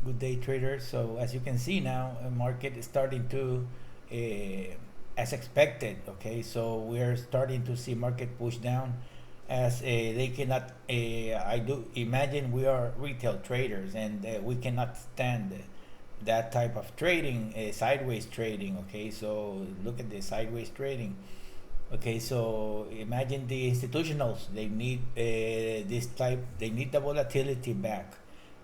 Good day, traders. So as you can see now, the market is starting to, as expected. Okay, so we are starting to see market push down, as they cannot. I do imagine we are retail traders, and we cannot stand that type of trading, sideways trading. Okay, so look at the sideways trading. Okay, so imagine the institutionals. They need this type. They need the volatility back.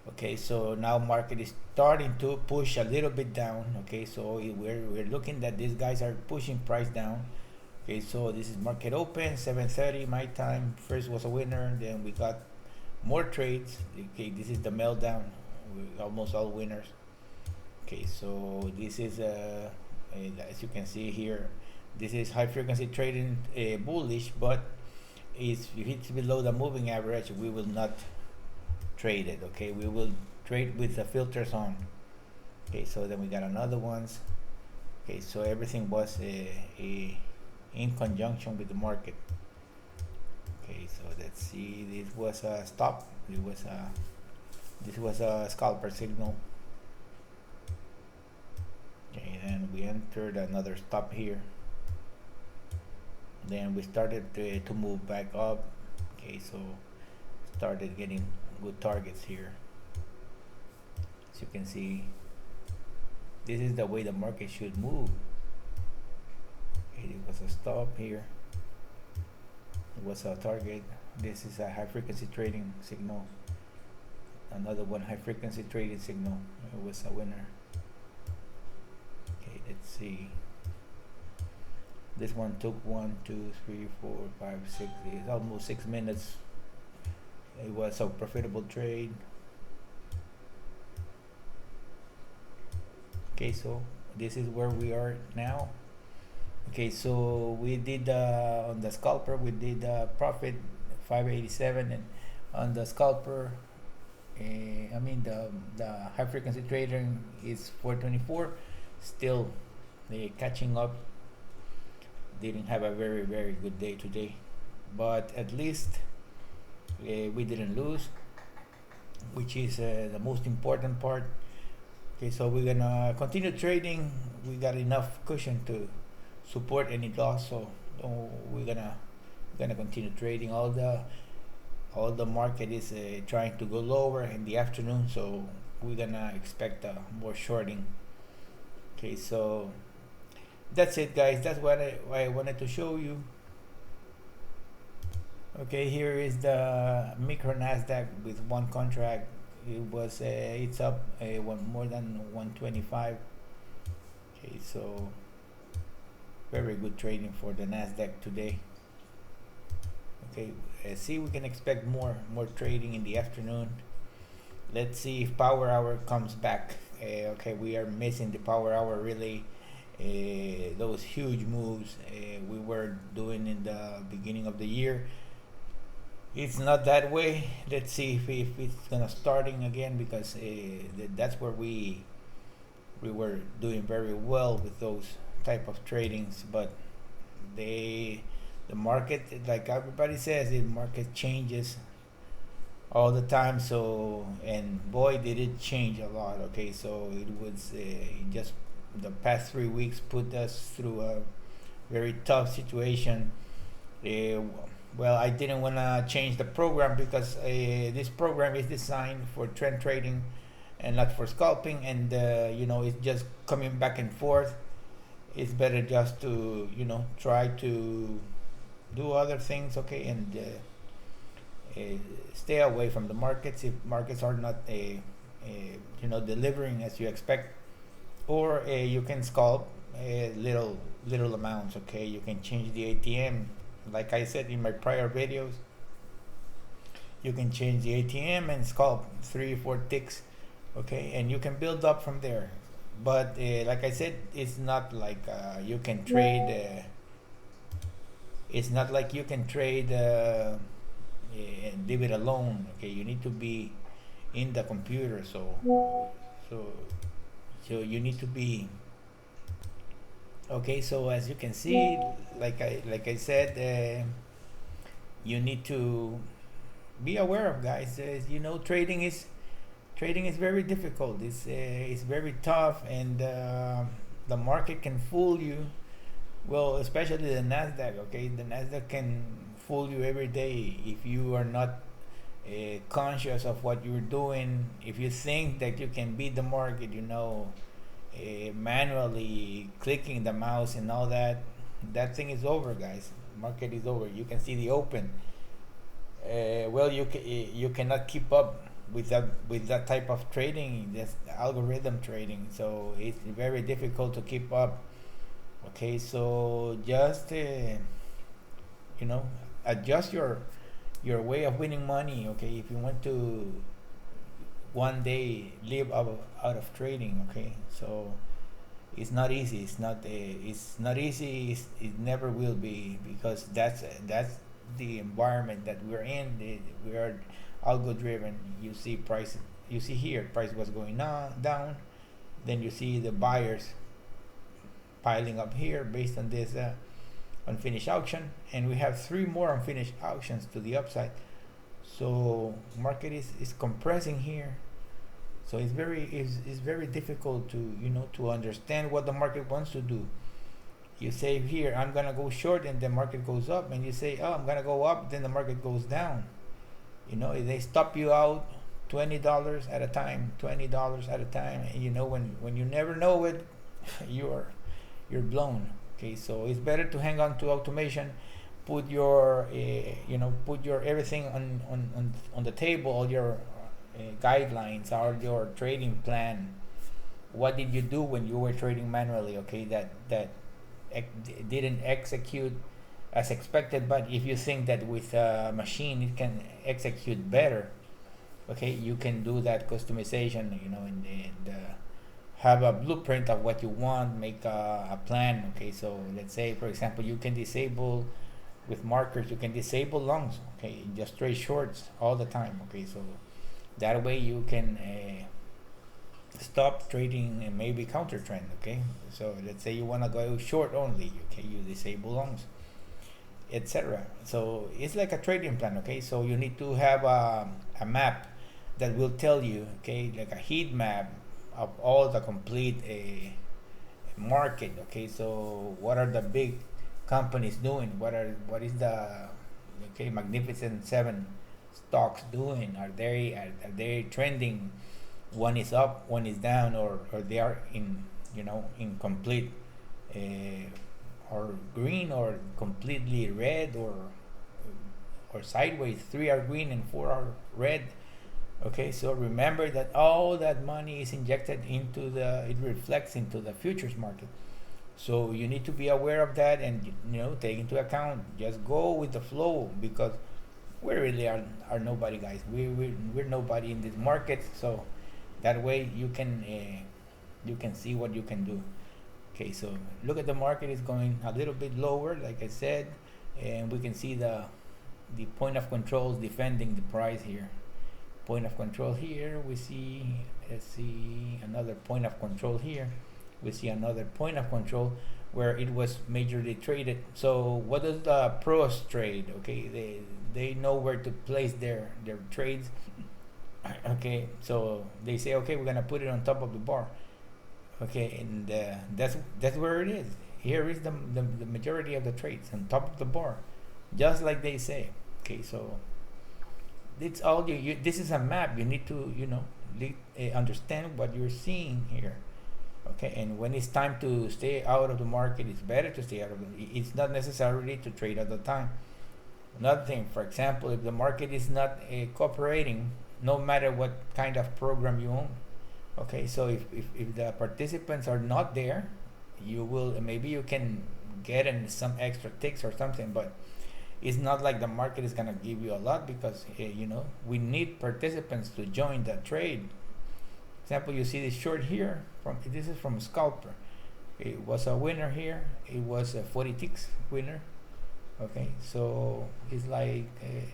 Okay, so now market is starting to push a little bit down. Okay, so we're looking that these guys are pushing price down. Okay, so this is market open 7:30 my time. First was a winner, then we got more trades. Okay, this is the meltdown. We almost all winners. Okay, so this is as you can see here, this is high frequency trading, bullish, but if it's below the moving average, we will not trade it. Okay, we will trade with the filters on. Okay, so then we got another ones. Okay, so everything was in conjunction with the market. Okay, so let's see, this was a stop. This was a scalper signal. Okay, then we entered another stop here. Then we started to move back up. Okay, so started getting good targets here. As you can see, this is the way the market should move. Okay, it was a stop here. It was a target. This is a high frequency trading signal. Another one, high frequency trading signal. It was a winner. Okay, let's see. This one took 1, 2, 3, 4, 5, 6. It's almost 6 minutes. It was a profitable trade. Okay, so this is where we are now. Okay, so we did on the scalper, we did profit 587, and on the scalper, I mean the high frequency trading is 424. Still, catching up. Didn't have a very good day today, but at least we didn't lose, which is the most important part. Okay, so we're gonna continue trading. We got enough cushion to support any loss, so we're gonna continue trading. All the market is trying to go lower in the afternoon, so we're gonna expect more shorting. Okay, so that's it, guys. That's what I wanted to show you. Okay, here is the micro Nasdaq with one contract. It's up more than 125. Okay, so very good trading for the Nasdaq today. Okay, see, we can expect more trading in the afternoon. Let's see if power hour comes back. Okay, we are missing the power hour really. Those huge moves we were doing in the beginning of the year. It's not that way. Let's see if it's gonna starting again, because that's where we were doing very well with those type of tradings. But the market, like everybody says, the market changes all the time. So, and boy, did it change a lot. Okay, so it was just the past 3 weeks put us through a very tough situation. Well, I didn't want to change the program, because this program is designed for trend trading and not for scalping, and it's just coming back and forth. It's better just to try to do other things. Okay, and stay away from the markets if markets are not delivering as you expect. Or you can scalp little amounts. Okay, you can change the ATM. Like I said in my prior videos, you can change the ATM and scalp 3 or 4 ticks. Okay, and you can build up from there. But like I said, it's not like you can trade. It's not like you can trade and leave it alone. Okay, you need to be in the computer. So you need to be. Okay, so as you can see, like I said, you need to be aware of, guys. Trading trading is very difficult. It's very tough, and the market can fool you. Well, especially the Nasdaq. Okay, the Nasdaq can fool you every day if you are not conscious of what you're doing. If you think that you can beat the market, manually clicking the mouse and all that, that thing is over, guys. Market is over. You can see the open. Well, you cannot keep up with that type of trading. That's algorithm trading. So it's very difficult to keep up. Okay, so just you know adjust your way of winning money. Okay, if you want to one day live out of trading. Okay, so it's not easy. It's not easy. It never will be, because that's the environment that we're in. We are algo driven. You see price. You see here price was going down. Then you see the buyers piling up here based on this unfinished auction, and we have 3 more unfinished auctions to the upside. So market is compressing here. So it's very difficult to understand what the market wants to do. You say here, I'm gonna go short, and the market goes up, and you say, oh, I'm gonna go up, then the market goes down. They stop you out $20 at a time, $20 at a time, and when you never know it, you're blown. Okay, so it's better to hang on to automation. Put your everything on the table, all your guidelines, all your trading plan. What did you do when you were trading manually? Okay, that didn't execute as expected, but if you think that with a machine it can execute better, okay, you can do that customization, and have a blueprint of what you want, make a plan. Okay, so let's say, for example, you can disable with markers, you can disable longs, okay, just trade shorts all the time. Okay, so that way you can stop trading and maybe counter trend. Okay, so let's say you want to go short only, okay, you disable longs, etc. So it's like a trading plan. Okay, so you need to have a map that will tell you, okay, like a heat map of all the complete market. Okay, so what are the big companies doing? What is the Magnificent Seven stocks doing? Are they trending? One is up, one is down, or they are in complete or green, or completely red, or sideways. 3 are green and 4 are red. Okay, so remember that all that money is injected it reflects into the futures market. So you need to be aware of that, and take into account. Just go with the flow, because we really are nobody, guys. We're nobody in this market. So that way you can see what you can do. Okay, so look at the market is going a little bit lower, like I said, and we can see the point of controls defending the price here. Point of control here, let's see another point of control here. We see another point of control where it was majorly traded. So what does the pros trade? Okay, they know where to place their trades. Okay, so they say, okay, we're gonna put it on top of the bar. Okay, and that's where it is. Here is the majority of the trades on top of the bar, just like they say. Okay, so it's all this is a map. You need to understand what you're seeing here. Okay, and when it's time to stay out of the market, it's better to stay out of it. It's not necessarily to trade at the time. Another thing, for example, if the market is not cooperating, no matter what kind of program you own, okay, so if the participants are not there, maybe you can get in some extra ticks or something, but it's not like the market is gonna give you a lot, because we need participants to join the trade. Example, you see this short here. This is from Scalper. It was a winner here. It was a 40 ticks winner. Okay, so it's like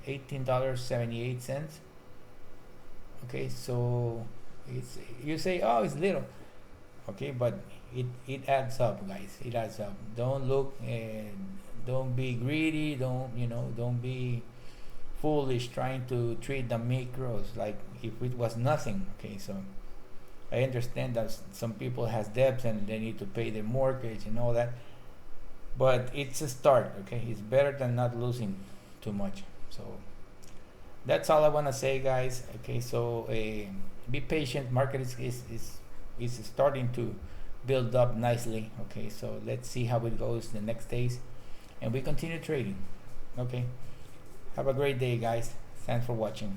$18.78. Okay, so you say, oh, it's little. Okay, but it adds up, guys. It adds up. Don't look. Don't be greedy. Don't be foolish trying to treat the micros like if it was nothing. Okay, so I understand that some people has debts and they need to pay their mortgage and all that, but it's a start. Okay, it's better than not losing too much. So that's all I want to say, guys. Okay, so be patient. Market is starting to build up nicely. Okay, so let's see how it goes the next days, and we continue trading. Okay, have a great day, guys. Thanks for watching.